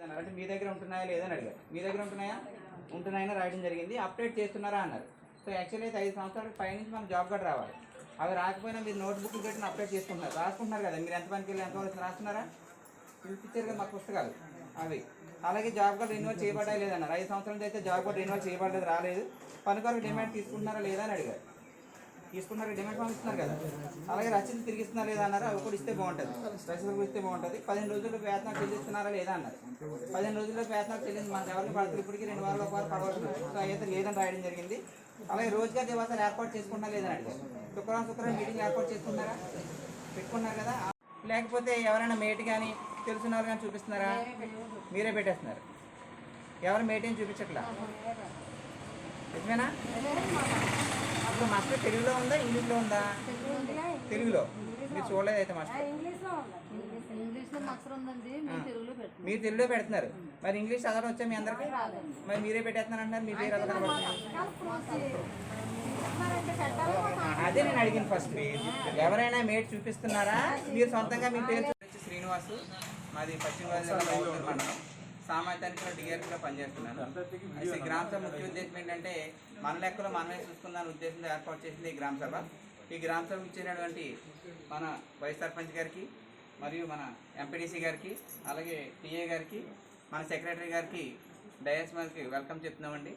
అంటే మీ దగ్గర ఉంటున్నాయా లేదని అడిగారు. మీ దగ్గర ఉంటున్నాయని రాయడం జరిగింది. అప్డేట్ చేస్తున్నారా అన్నారు. సో యాక్చువల్లీ అయితే 5 సంవత్సరాల పైనుంచి మనకు జాబ్ కార్డు రావాలి. అవి రాకపోయినా మీరు నోట్బుక్ పెట్టి అప్డేట్ చేసుకుంటున్నారు, రాసుకుంటున్నారు కదా. మీరు ఎంత పనికి వెళ్ళి ఎంతవరకు రాస్తున్నారా? పిలిపించారు కదా మాకు పుస్తకాలు అవి. అలాగే జాబ్ కార్డు రెన్యువల్ చేయబడ్డా లేదన్నారు. 5 సంవత్సరాలు అయితే జాబ్ కార్డు రెన్యువల్ చేయబడ్డది రాలేదు. పనికొరకు డిమాండ్ తీసుకుంటున్నారా లేదా అని అడిగారు. తీసుకున్నారు, డిమాండ్ పంపిస్తున్నారు కదా. అలాగే రసీదు తిరిగిస్తున్నారా లేదా అన్నారు. అవి కూడా ఇస్తే బాగుంటుంది, రసీదు ఇస్తే బాగుంటుంది. 15 రోజుల్లో వేతనాలు చెల్లిస్తున్నారా లేదా అన్నారు. 15 రోజుల్లో వేతనాలు చెల్లింది మనకు ఎవరికి పడుతుంది, ఇప్పటికీ 2 వారాల పాటు పడవలసింది. సో అయితే లేదని రాయడం జరిగింది. అలాగే రోజుగారు దివాసాలు ఏర్పాటు చేసుకున్నారా లేదని అడిగారు. శుక్రవారం మీటింగ్ ఏర్పాటు చేసుకున్నారా, పెట్టుకున్నారు కదా. లేకపోతే ఎవరైనా మేట్ కానీ తెలిసిన వాళ్ళు కానీ చూపిస్తున్నారా? మీరే పెట్టేస్తున్నారు. ఎవరు మేట్ ఏం చూపించట్లా, నిజమేనా? అప్పుడు మాస్టర్ తెలుగులో ఉందా ఇంగ్లీష్లో ఉందా? తెలుగులో. మీరు చూడలేదు అయితే మాస్టర్. మీరు తెలుగులో పెడుతున్నారు, మరి ఇంగ్లీష్ చదవడం వచ్చా మీ అందరికి? మరి మీరే పెట్టేస్తున్నారు అంటారు. మీ పేరు అదే నేను అడిగింది ఫస్ట్. ఎవరైనా మేట్ చూపిస్తున్నారా? మీరు సొంతంగా మీ పేరు శ్రీనివాసు, మాది పశ్చిమ గోదావరి మండలం, సామాజిక డిఆర్పీలో పనిచేస్తున్నాను. అయితే గ్రామ సభ ముఖ్య ఉద్దేశం ఏంటంటే మన లెక్కలో మనమే చూసుకుందాని ఉద్దేశంతో ఏర్పాటు చేసింది ఈ గ్రామ సభ. ఈ గ్రామ సభకు ఇచ్చినటువంటి మన వైస్ సర్పంచ్ గారికి, మరియు మన ఎంపీడీసీ గారికి, అలాగే టీఏ గారికి, మన సెక్రటరీ గారికి డయాస్ మనకి వెల్కమ్ చెప్తున్నామండి.